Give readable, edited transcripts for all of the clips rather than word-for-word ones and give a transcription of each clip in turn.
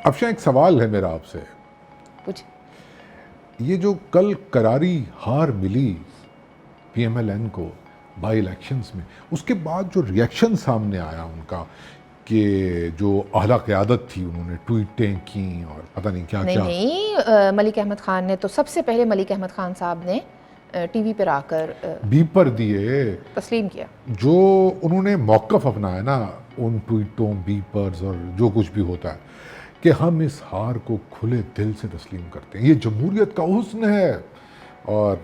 अफशा, एक सवाल है मेरा आपसे। कुछ ये जो कल करारी हार मिली पीएमएलएन को बाई इलेक्शंस में, उसके बाद जो रिएक्शन सामने आया उनका कि जो आला क़यादत थी उन्होंने ट्वीटें की और पता नहीं क्या क्या। नहीं, मलिक अहमद ख़ान ने तो सबसे पहले मलिक अहमद ख़ान साहब ने टीवी पर आकर बीपर दिए, तस्लीम किया। जो उन्होंने मौक़िफ़ अपनाया ना उन ट्वीटों, बीपर्स और जो कुछ भी होता है कि हम इस हार को खुले दिल से तस्लीम करते हैं, ये जमहूरियत का हुस्न है। और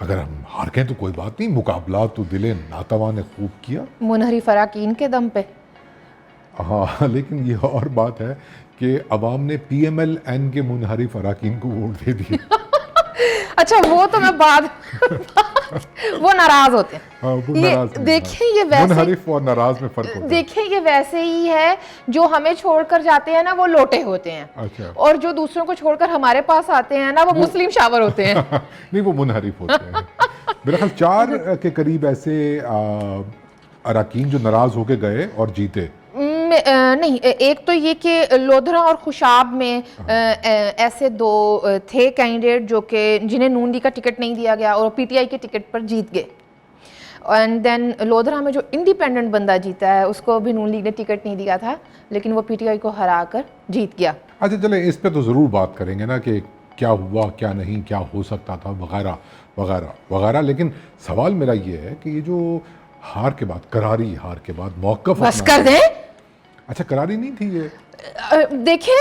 अगर हम हार गए तो कोई बात नहीं, मुकाबला तो दिले नातवा ने खूब किया, मुनहरिफ अराकीन के दम पे। हाँ, लेकिन ये और बात है कि अवाम ने पीएमएलएन के मुनहरिफ अराकीन को वोट दे दिया। अच्छा, वो तो मैं बाद वो नाराज होते हैं। हाँ, वो ये नाराज नहीं, देखिए, ये वैसे मुनहरिफ और नाराज में फर्क होता है। देखिए ये वैसे ही है, जो हमें छोड़कर जाते हैं ना वो लोटे होते हैं, अच्छा। और जो दूसरों को छोड़कर हमारे पास आते हैं ना वो मुस्लिम शावर होते हैं। नहीं, वो मुनहरिफ होते हैं। मेरा ख्याल 4 के करीब ऐसे अराकीन जो नाराज होके गए और जीते। नहीं, एक तो ये कि लोधरा और खुशाब में ऐसे दो थे कैंडिडेट जो कि जिन्हें नून लीग का टिकट नहीं दिया गया और पीटीआई के टिकट पर जीत गए। एंड देन लोधरा में जो इंडिपेंडेंट बंदा जीता है उसको भी नून लीग ने टिकट नहीं दिया था, लेकिन वो पीटीआई को हरा कर जीत गया। अच्छा, चले इस पे तो ज़रूर बात करेंगे ना कि क्या हुआ, क्या नहीं, क्या हो सकता था, वगैरह वगैरह वगैरह। लेकिन सवाल मेरा ये है कि ये जो हार के बाद, करारी हार के बाद मौक़िफ़ बस कर दें। अच्छा, करारी नहीं थी ये। देखिए,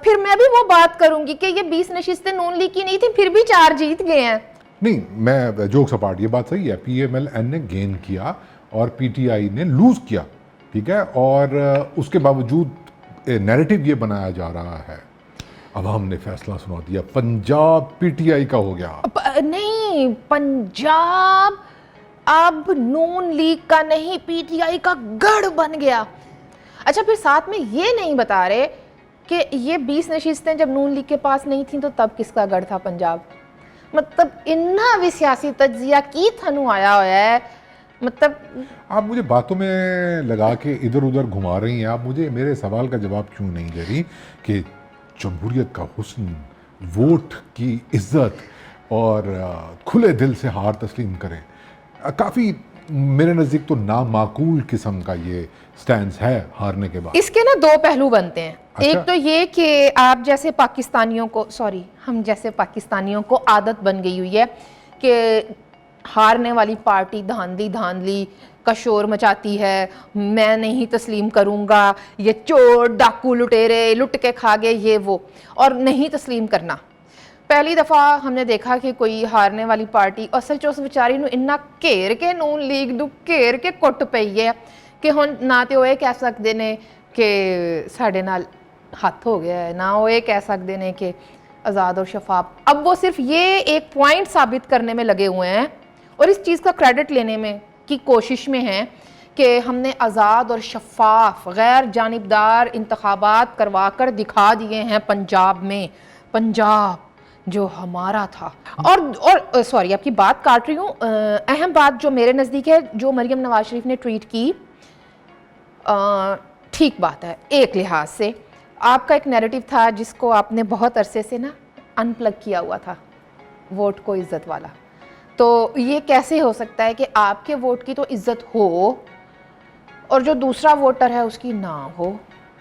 फिर मैं भी वो बात करूंगी कि ये 20 नशिस्तें नून लीग की नहीं थी, फिर भी 4 जीत गए हैं। नहीं, मैं जोक्स अपार्ट, ये बात सही है, पीएमएलएन ने गेन किया और पीटीआई ने लूज किया, ठीक है। और उसके बावजूद नैरेटिव ये बनाया जा रहा है, अवाम ने फैसला सुना दिया, पंजाब पीटीआई का हो गया। नहीं, पंजाब अब नून लीग का नहीं, पीटीआई का गढ़ बन गया। अच्छा, फिर साथ में ये नहीं बता रहे कि ये 20 नशिस्तें जब नून लीग के पास नहीं थी तो तब किसका गढ़ था पंजाब। मतलब इन्ना भी सियासी तज्जिया की थनु आया हुआ है। मतलब आप मुझे बातों में लगा के इधर उधर घुमा रही हैं। आप मुझे मेरे सवाल का जवाब क्यों नहीं दे रही कि जमहूरियत का हुस्न, वोट की इज्जत और खुले दिल से हार तस्लीम करें। काफ़ी मेरे नज़दीक तो नामाकूल किस्म का ये स्टैंड है हारने के बाद। इसके ना 2 पहलू बनते हैं। अच्छा? एक तो ये कि आप जैसे पाकिस्तानियों को, हम जैसे पाकिस्तानियों को आदत बन गई हुई है कि हारने वाली पार्टी धांधली धांधली का शोर मचाती है, मैं नहीं तस्लीम करूँगा, ये चोर डाकू लुटेरे लुट के खा गए, ये वो, और नहीं तस्लीम करना। पहली दफ़ा हमने देखा कि कोई हारने वाली पार्टी असल च उस बेचारी नूं इन्ना घेर के नून लीग नूं घेर के कुट पई है कि हुण ना तो वो कह सकते ने कि साडे नाल हत्थ हो गया है, ना वो ये कह सकते हैं कि आज़ाद और शफाफ। अब वो सिर्फ ये एक पॉइंट साबित करने में लगे हुए हैं और इस चीज़ का क्रेडिट लेने में की कोशिश में हैं कि हमने आज़ाद और शफाफ गैर जानिबदार इंतखाबात करवा कर दिखा दिए हैं पंजाब में, पंजाब जो हमारा था। और सॉरी, आपकी बात काट रही हूँ। अहम बात जो मेरे नज़दीक है, जो मरियम नवाज शरीफ ने ट्वीट की, ठीक बात है एक लिहाज से। आपका एक नैरेटिव था जिसको आपने बहुत अरसे से ना अनप्लग किया हुआ था, वोट को इज्जत वाला। तो ये कैसे हो सकता है कि आपके वोट की तो इज्जत हो और जो दूसरा वोटर है उसकी ना हो।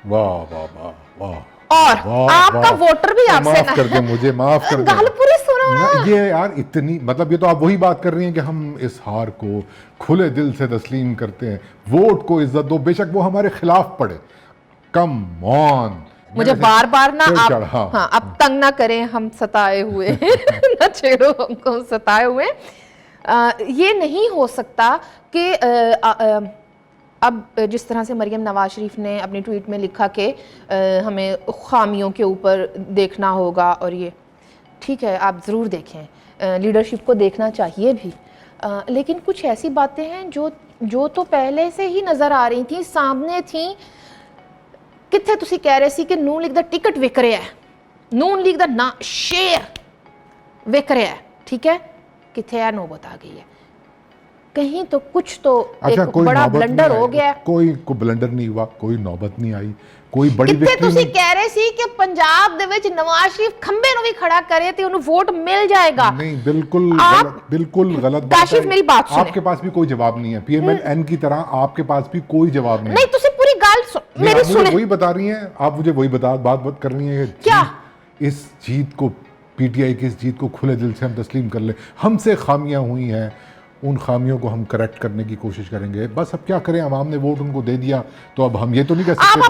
वाह वाह वाह वाह। और आपका वोटर भी आपसे माफ कर दे, मुझे माफ कर दे। गाल पूरी सुनो ना। ये यार इतनी, मतलब ये तो आप वही बात कर रही हैं कि हम इस हार को खुले दिल से तस्लीम करते हैं, वोट को इज्जत दो, बेशक वो हमारे खिलाफ पड़े। कम ऑन, मुझे बार बार ना आप हाँ, आप तंग ना करें, हम सताए हुए ना छेड़ो हमको, सताए हुए। ये नहीं हो सकता कि अब जिस तरह से मरियम नवाज शरीफ ने अपनी ट्वीट में लिखा कि हमें खामियों के ऊपर देखना होगा, और ये ठीक है, आप ज़रूर देखें, लीडरशिप को देखना चाहिए भी, लेकिन कुछ ऐसी बातें हैं जो तो पहले से ही नज़र आ रही थी, सामने थी। कितने तुसी कह रहे सी कि नून लीग दा टिकट विक रहा है, नून लीग दा ना शेयर विक रहा है, ठीक है, कितने है नौबत आ गई है। कहीं तो कुछ तो अच्छा, एक कोई बड़ा नौबत ब्लंडर नहीं हो आई, गया है। कोई ब्लंडर नहीं हुआ, कोई नौबत नहीं आई, कोई बड़ी ਕਿੱਥੇ विक्ट्री ਤੁਸੀਂ नहीं। ਕਹਿ ਰਹੇ ਸੀ ਕਿ ਪੰਜਾਬ ਦੇ ਵਿੱਚ ਨਵਾਜ਼ ਸ਼ਰੀਫ ਖੰਬੇ ਨੂੰ ਵੀ ਖੜਾ ਕਰੇ ਤੇ ਉਹਨੂੰ ਵੋਟ ਮਿਲ जाएगा। नहीं, बिल्कुल आप- गलत, बिल्कुल गलत बात काशिफ, है। मेरी बात सुने। आपके पास भी कोई जवाब नहीं है, PMLN की तरह आपके पास भी कोई जवाब नहीं। नहीं ਤੁਸੀਂ पूरी ਗੱਲ नहीं, मेरी आप मुझे सुने। वही बता रही हैं, आप मुझे वही बात कर रही हैं कि क्या? इस जीत को, PTI की इस जीत को खुले दिल से हम तस्लीम कर ले। हमसे खामियां हुई हैं, उन खामियों को हम करेक्ट करने की कोशिश करेंगे। बस अब क्या करें, आवाम ने वोट उनको दे दिया, तो अब हम ये तो नहीं कह आप सकते।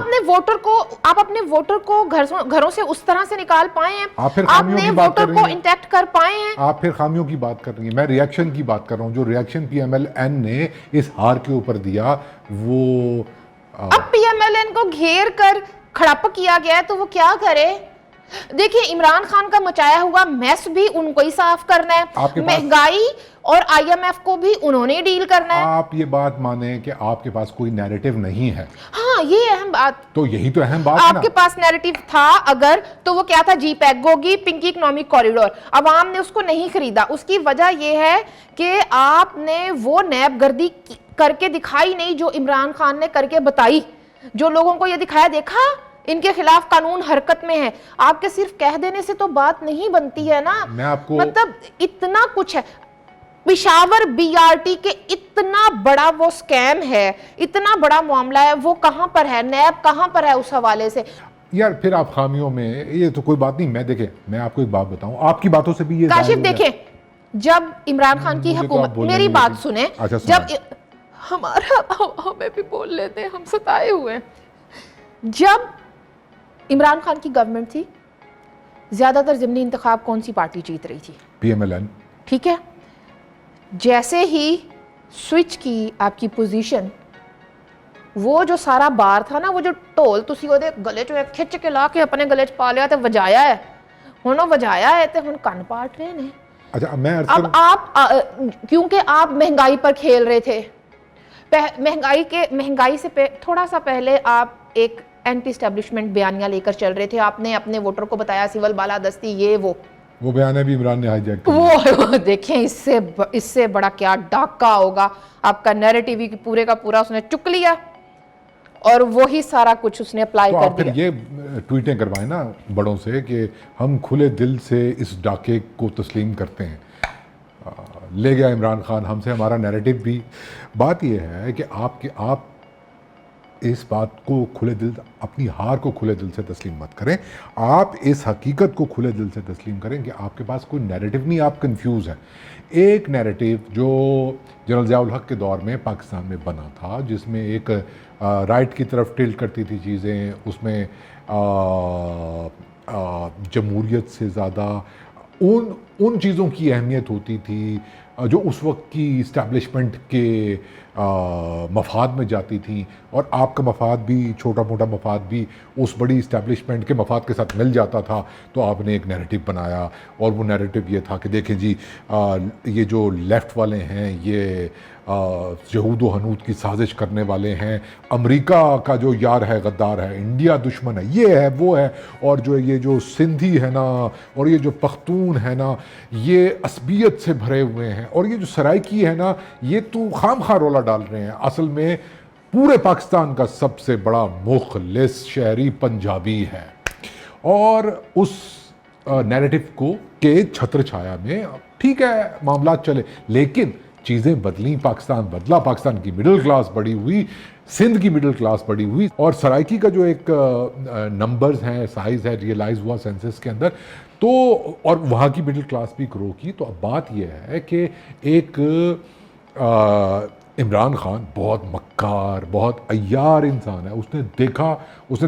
अपने वोटर को घरों से उस तरह से निकाल पाए हैं? आप फिर खामियों आपने की बात कर वोटर रही को हैं। इंटैक्ट कर पाए हैं? आप फिर खामियों की बात कर रही हैं, मैं रिएक्शन की बात कर रहा हूँ। जो रिएक्शन PMLN ने इस हार के ऊपर दिया, वो अब PMLN को घेर कर खड़प किया गया है, तो वो क्या करे? देखिए, इमरान खान का मचाया हुआ मैस भी उनको ही साफ करना आपके है, पास- महंगाई और IMF को भी उन्होंने डील करना है। आप ये बात माने कि आपके पास कोई नैरेटिव नहीं है, हाँ, ये अहम बात। तो यही तो अहम बात है आपके ना। पास नैरेटिव था अगर, तो वो क्या था? GPEG होगी, पिंकी इकोनॉमिक कॉरिडोर। अवाम ने उसको नहीं खरीदा। उसकी वजह यह है कि आपने वो नैब गर्दी करके दिखाई नहीं जो इमरान खान ने करके बताई, जो लोगों को ये दिखाया, देखा इनके खिलाफ कानून हरकत में है। आपके सिर्फ कह देने से तो बात नहीं बनती है ना। मैं आपको- मतलब इतना कुछ है। पिशावर BRT के इतना बड़ा वो स्कैम है, इतना बड़ा मामला है, वो कहां पर है? नैब कहां पर है उस हवाले से? यार फिर आप खामियों में, ये तो कोई बात नहीं। मैं देखें, मैं आपको एक बात बताऊं, आपकी बातों से भी ये काशिफ जाहिर हो गया। देखें, जब इमरान खान की मुझे तो हुकूमत, आप बोलने मेरी नहीं बात देती। सुने, अच्छा, जब हमें भी बोल लेते हैं, हम सताए हुए हैं। जब इमरान खान की गवर्नमेंट थी, ज्यादातर ज़िमनी इंतखाब कौन सी पार्टी जीत रही थी? PMLN। ठीक है। जैसे ही स्विच की आपकी पोजीशन, वो जो सारा बार था ना, वो जो ढोल तुसी ओदे गले चो खिंच के ला के अपने गले च पा लिया ते वजाया है, हुण वो वजाया है ते हुण कन्न पाट रहे ने। अच्छा, मैं अर्ज अब करूं, आप क्योंकि आप महंगाई पर खेल रहे थे, महंगाई से थोड़ा सा पहले आप एक एंटी एस्टेब्लिशमेंट बयानियां लेकर चल रहे थे। आपने अपने वोटर को बताया सिविल बालादस्ती, ये वो बयान है भी इमरान ने हाईजैक किया। वो देखें, इससे बड़ा क्या डाका होगा। आपका नैरेटिव ही पूरे का पूरा उसने चुक लिया और वही सारा कुछ उसने अप्लाई तो कर आप फिर दिया। ये ट्वीटें करवाएं ना बड़ों से कि हम खुले दिल से इस डाके को तस्लीम करते हैं। ले गया इमरान खान हमसे हमारा नैरेटिव भी। बात यह है कि आप इस बात को खुले दिल, अपनी हार को खुले दिल से तस्लीम मत करें। आप इस हकीकत को खुले दिल से तस्लीम करें कि आपके पास कोई नैरेटिव नहीं, आप कंफ्यूज हैं। एक नैरेटिव जो जनरल ज़िया उल हक के दौर में पाकिस्तान में बना था, जिसमें एक राइट की तरफ टिल्ट करती थी चीज़ें, उसमें जमहूरियत से ज़्यादा उन चीज़ों की अहमियत होती थी जो उस वक्त की इस्टेब्लिशमेंट के मफाद में जाती थी, और आपका मफाद भी, छोटा मोटा मफाद भी उस बड़ी इस्टेब्लिशमेंट के मफाद के साथ मिल जाता था। तो आपने एक नैरेटिव बनाया, और वो नैरेटिव ये था कि देखें जी, ये जो लेफ़्ट वाले हैं ये यहूद व हनूद की साजिश करने वाले हैं, अमेरिका का जो यार है गद्दार है, इंडिया दुश्मन है, ये है वो है, और जो ये जो सिंधी है ना, और ये जो पख्तून है ना, ये असबियत से भरे हुए हैं, और ये जो सराइकी है ना, ये तो खामखा रोला डाल रहे हैं। असल में पूरे पाकिस्तान का सबसे बड़ा मुखलिस शहरी पंजाबी है। और उस नैरेटिव को के छत्र छाया में ठीक है मामला चले, लेकिन चीज़ें बदली, पाकिस्तान बदला, पाकिस्तान की मिडिल क्लास बड़ी हुई, सिंध की मिडिल क्लास बड़ी हुई, और सराइकी का जो एक नंबर्स हैं, साइज़ है, रियलाइज़ हुआ सेंसस के अंदर, तो और वहाँ की मिडिल क्लास भी ग्रो की। तो अब बात यह है कि एक इमरान खान बहुत मक्कार, बहुत अय्यार इंसान है। उसने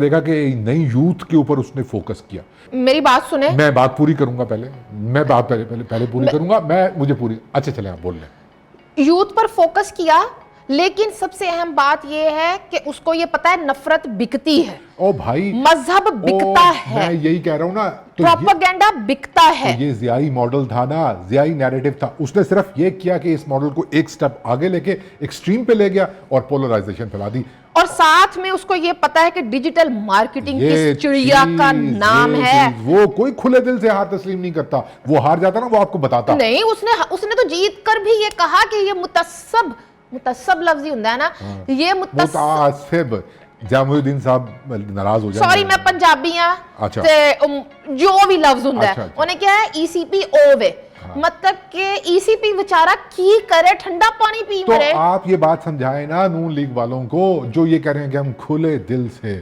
देखा कि नई यूथ के ऊपर उसने फोकस किया। मेरी बात सुने, मैं बात पूरी करूंगा पहले, मैं बात पहले पूरी करूंगा, मुझे पूरी, अच्छा चले आप बोल लें। यूथ पर फोकस किया, लेकिन सबसे अहम बात यह है कि उसको ये पता है नफरत बिकती है। ओ भाई, मजहब बिकता है। मैं यही कह रहा हूं ना, तो प्रोपेगेंडा बिकता है। तो ये ज़ियाई मॉडल था ना, ज़ियाई नैरेटिव था, उसने सिर्फ ये किया कि इस मॉडल को एक स्टेप आगे लेके एक्सट्रीम पे ले गया और पोलराइजेशन फैला दी। और साथ में उसको ये पता है कि डिजिटल मार्केटिंग ये किस चिड़िया का नाम है। वो कोई खुले दिल से हार तस्लीम नहीं करता, वो हार जाता ना वो आपको बताता नहीं, उसने तो जीत कर भी ये कहा कि ये मुतस्सब लफ्ज ही ਹੁੰਦਾ है ना, ये मुतासिब। जामुद्दीन साहब नाराज हो जाएंगे। सॉरी मैं पंजाबी हाँ, अच्छा। ते जो भी लफ्ज ਹੁੰਦਾ अच्छा, है अच्छा। उन्हें क्या है ईसीपी ओवे, मतलब कि ईसीपी बेचारा की करे, ठंडा पानी पी तो मरे। आप ये बात समझाएं ना नून लीग वालों को जो ये कह रहे हैं कि हम खुले दिल से,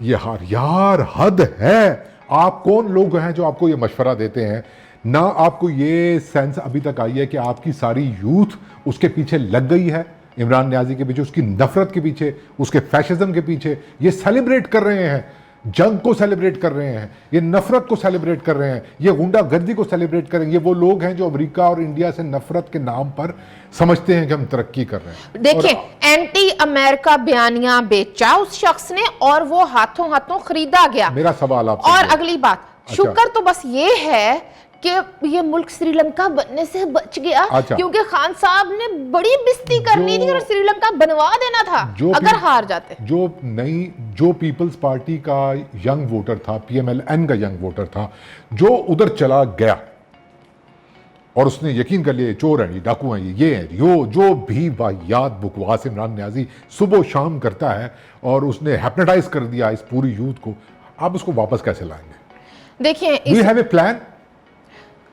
ये हार यार हद है। आप कौन लोग हैं जो आपको ये मशवरा देते हैं? ना आपको ये सेंस अभी तक आई है कि आपकी सारी यूथ उसके पीछे लग गई है, इमरान न्याजी के पीछे, उसकी नफरत के पीछे, उसके फैशिज्म के पीछे। ये सेलिब्रेट कर रहे हैं, जंग को सेलिब्रेट कर रहे हैं, ये नफरत को सेलिब्रेट कर रहे हैं, ये गुंडागर्दी को सेलिब्रेट कर रहे हैं। ये वो लोग हैं जो अमेरिका और इंडिया से नफरत के नाम पर समझते हैं कि हम तरक्की कर रहे हैं। देखिए, एंटी अमेरिका बयानिया बेचा उस शख्स ने और वो हाथों हाथों खरीदा गया। मेरा सवाल आपसे और ये है। अगली बात, अच्छा। शुक्र तो बस ये है कि ये मुल्क श्रीलंका बनने से बच गया। अच्छा। क्योंकि खान साहब ने बड़ी बिस्ती करनी थी और श्रीलंका बनवा देना था अगर हार जाते। जो पीपल्स पार्टी का यंग वोटर था, पीएमएलएन का यंग वोटर था, जो उधर चला गया और उसने यकीन कर लिया चोर हैं, ये डाकू हैं, ये हैं, जो भी वाहियात बकवास इमरान न्याजी सुबह शाम करता है और उसने हैप्नोटाइज कर दिया इस पूरी यूथ को, आप उसको वापस कैसे लाएंगे? देखिए, वी हैव ए प्लान।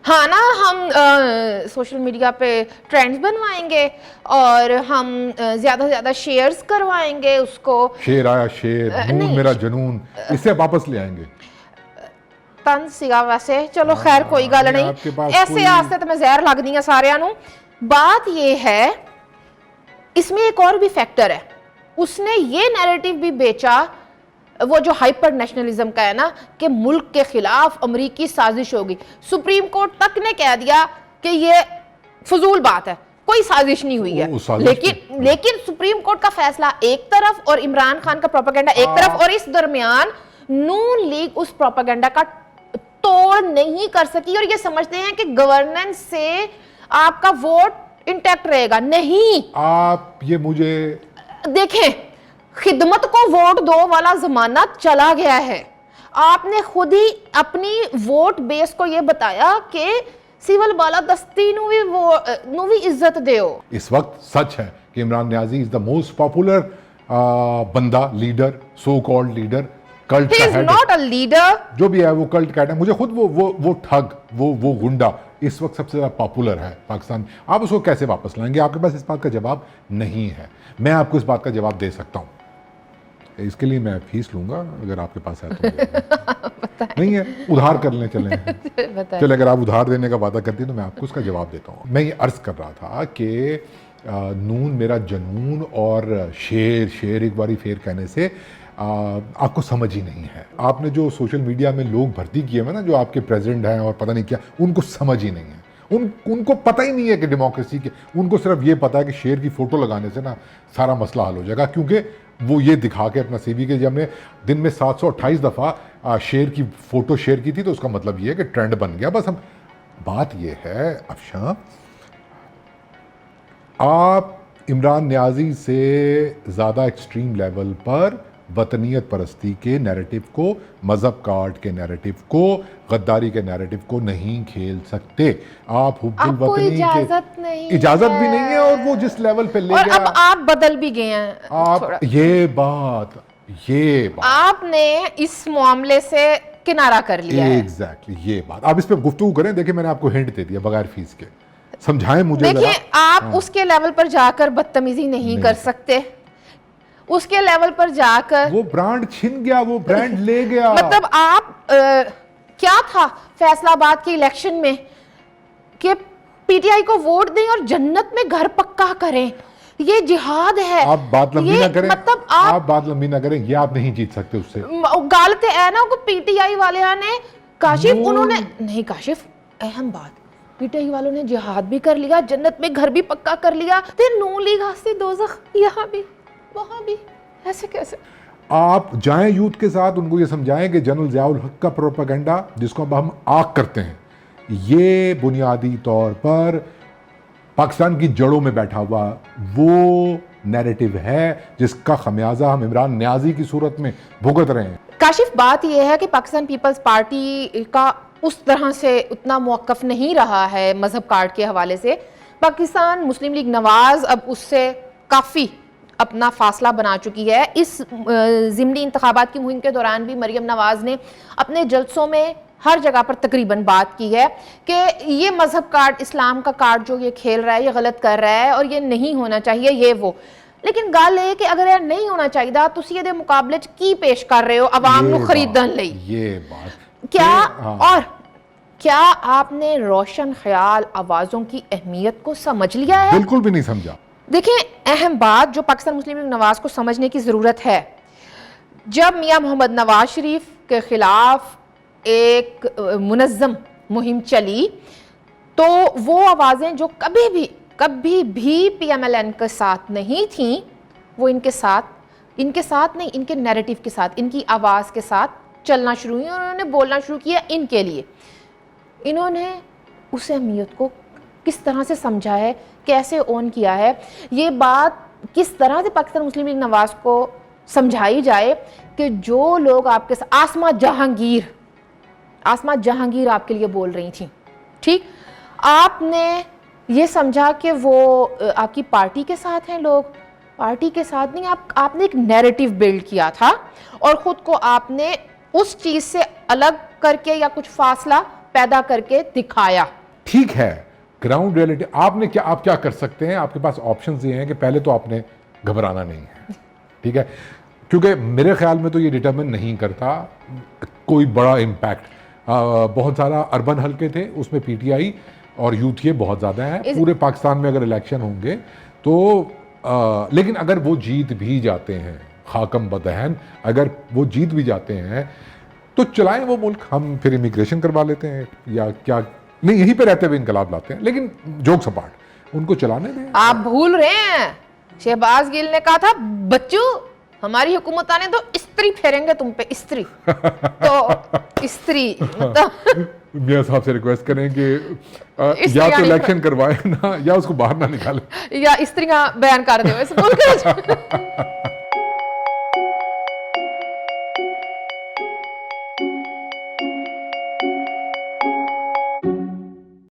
हाँ ना, हम सोशल मीडिया पे ट्रेंड्स बनवाएंगे और हम ज्यादा से ज्यादा शेयर्स करवाएंगे उसको। शेर आया शेर, नून मेरा जनून, इससे वापस ले आएंगे। तन सीगा वैसे, चलो खैर कोई गल आपके नहीं, पास ऐसे कोई- आस्ते तो मैं जहर लगदी है सारिਆਂ ਨੂੰ। बात ये है, इसमें एक और भी फैक्टर है, उसने ये नैरेटिव भी बेचा, वो जो हाइपर नेशनलिज्म का है ना, कि मुल्क के खिलाफ अमरीकी साजिश होगी। सुप्रीम कोर्ट तक ने कह दिया कि ये फजूल बात है, कोई साजिश नहीं हुई है। लेकिन सुप्रीम कोर्ट का फैसला एक तरफ और इमरान खान का प्रोपेगेंडा एक तरफ, और इस दरमियान नून लीग उस प्रोपेगेंडा का तोड़ नहीं कर सकी और ये समझते हैं कि गवर्नेंस से आपका वोट इंटैक्ट रहेगा। नहीं, आप ये मुझे देखें, खिदमत को वोट दो वाला जमाना चला गया है। आपने खुद ही अपनी वोट बेस को यह बताया कि सिविल बालादस्ती नू भी इज्जत दो। इस वक्त सच है कि Imran Niazi is the most popular बंदा, leader, so called leader, cult He का is head, not a leader. जो भी है वो कल्ट का हेड है। मुझे खुद वो ठग, वो गुंडा इस वक्त सबसे ज्यादा पॉपुलर है पाकिस्तान में। आप उसको कैसे वापस लाएंगे? आपके पास इस बात का जवाब नहीं है। मैं आपको इस बात का जवाब दे सकता हूं, इसके लिए मैं फीस लूंगा अगर आपके पास है तो। नहीं है, उधार कर लें, चलें। चले, अगर आप उधार देने का वादा करती हैं तो मैं आपको उसका जवाब देता हूँ। मैं ये अर्ज कर रहा था कि नून मेरा जनून और शेर एक बारी फेर कहने से आपको समझ ही नहीं है। आपने जो सोशल मीडिया में लोग भर्ती किए हैं ना, जो आपके प्रेसिडेंट हैं और पता नहीं क्या, उनको समझ ही नहीं है। उनको पता ही नहीं है कि डेमोक्रेसी के, उनको सिर्फ ये पता है कि शेर की फोटो लगाने से ना सारा मसला हल हो जाएगा। क्योंकि वो ये दिखा के अपना सीवी के, जब हमने दिन में 728 दफ़ा शेर की फोटो शेयर की थी तो उसका मतलब ये है कि ट्रेंड बन गया। बस हम बात ये है अफशां, आप इमरान न्याजी से ज़्यादा एक्सट्रीम लेवल पर वतनीयत परस्ती के नैरेटिव को, मजहब काट के नैरेटिव को, गद्दारी के नैरेटिव को नहीं खेल सकते। आप हुब्बुल वतनी के इजाजत भी नहीं है और वो जिस लेवल पे ले और गया, अब आप बदल भी गए हैं आप ये बात आपने इस मामले से किनारा कर लिया है। एग्जैक्टली ये बात आप इस पे गुफ्तगू करें। देखिए, मैंने आपको हिंट दे दिया बगैर फीस के, समझाएं मुझे। देखिए, आप उसके लेवल पर जाकर बदतमीजी नहीं कर सकते। उसके लेवल पर जाकर वो ब्रांड छिन गया, वो ब्रांड ले गया। मतलब आप क्या था फैसलाबाद के इलेक्शन में कि पीटीआई को वोट दें और जन्नत में घर पक्का करें, ये जिहाद है। आप बात लंबी ना करें, मतलब आप बात लंबी ना करें, ये आप नहीं जीत सकते उससे। गलत है ना को पीटीआई वाले ने काशिफ, उन्होंने नहीं, काशिफ अहम बात, पीटीआई वालों ने जिहाद भी कर लिया, जन्नत में घर भी पक्का कर लिया, तो नून लीग हंसती दोज़ख यहाँ भी वहाँ भी, ऐसे कैसे? आप जाएं यूथ के साथ, उनको ये समझाएं कि जनरल ज़ियाउल हक का प्रोपेगेंडा, जिसको अब हम आग करते हैं, ये बुनियादी तौर पर पाकिस्तान की जड़ों में बैठा हुआ वो नैरेटिव है जिसका खमियाजा हम इमरान न्याजी की सूरत में भुगत रहे हैं। काशिफ, बात यह है कि पाकिस्तान पीपल्स पार्टी का उस तरह से उतना मौक़िफ़ नहीं रहा है मजहब कार्ड के हवाले से। पाकिस्तान मुस्लिम लीग नवाज अब उससे काफ़ी अपना फासला बना चुकी है। इस ज़िमनी इंतखाबात की मुहिम के दौरान भी मरियम नवाज ने अपने जलसों में हर जगह पर तकरीबन बात की है कि ये मजहब कार्ड, इस्लाम का कार्ड जो ये खेल रहा है, ये गलत कर रहा है और ये नहीं होना चाहिए, ये वो। लेकिन गल है कि अगर ये नहीं होना चाहिए तो तुसीं इहदे मुकाबले च की पेश कर रहे हो अवाम नूं खरीदण लई? ये बात क्या हाँ। और क्या आपने रोशन ख्याल आवाज़ों की अहमियत को समझ लिया है? बिल्कुल भी नहीं समझा। देखिए, अहम बात जो पाकिस्तान मुस्लिम लीग नवाज को समझने की ज़रूरत है, जब मियां मोहम्मद नवाज शरीफ के ख़िलाफ़ एक मुनज़्ज़म मुहिम चली तो वो आवाज़ें जो कभी भी PMLN के साथ नहीं थीं, वो इनके साथ नहीं, इनके नैरेटिव के साथ, इनकी आवाज़ के साथ चलना शुरू हुई और उन्होंने बोलना शुरू किया इनके लिए। इन्होंने उस अहमियत को किस तरह से समझा है, कैसे ऑन किया है, ये बात किस तरह से पाकिस्तान मुस्लिम लीग नवाज को समझाई जाए कि जो लोग आपके साथ, आसमा जहांगीर आपके लिए बोल रही थी, ठीक, आपने ये समझा कि वो आपकी पार्टी के साथ हैं लोग, पार्टी के साथ नहीं। आपने एक नैरेटिव बिल्ड किया था और ख़ुद को आपने उस चीज़ से अलग करके या कुछ फासला पैदा करके दिखाया। ठीक है, ग्राउंड रियलिटी आप क्या कर सकते हैं? आपके पास ऑप्शंस ये हैं कि पहले तो आपने घबराना नहीं है, ठीक है, क्योंकि मेरे ख्याल में तो ये डिटरमिन नहीं करता कोई बड़ा इम्पैक्ट। बहुत सारा अर्बन हल्के थे, उसमें PTI और यूथ ये बहुत ज़्यादा है। पूरे पाकिस्तान में अगर इलेक्शन होंगे तो लेकिन अगर वो जीत भी जाते हैं, खाकम बदहन, अगर वो जीत भी जाते हैं तो चलाएं वो मुल्क, हम फिर इमिग्रेशन करवा लेते हैं या क्या नहीं, यहीं पे रहते हुए इनकलाब लाते हैं। लेकिन जोक्स अपार्ट, उनको चलाने दें। आप भूल रहे हैं, शहबाज गिल ने कहा था, बच्चों हमारी हुकूमत आने तो इस्त्री फेरेंगे तुम पे, इस्त्री। तो इस्त्री मतलब मियां साहब से रिक्वेस्ट करें कि या तो इलेक्शन करवाएं ना, या उसको बाहर ना निकालें, या इस्त्रियां बयान कर दो इस मुल्क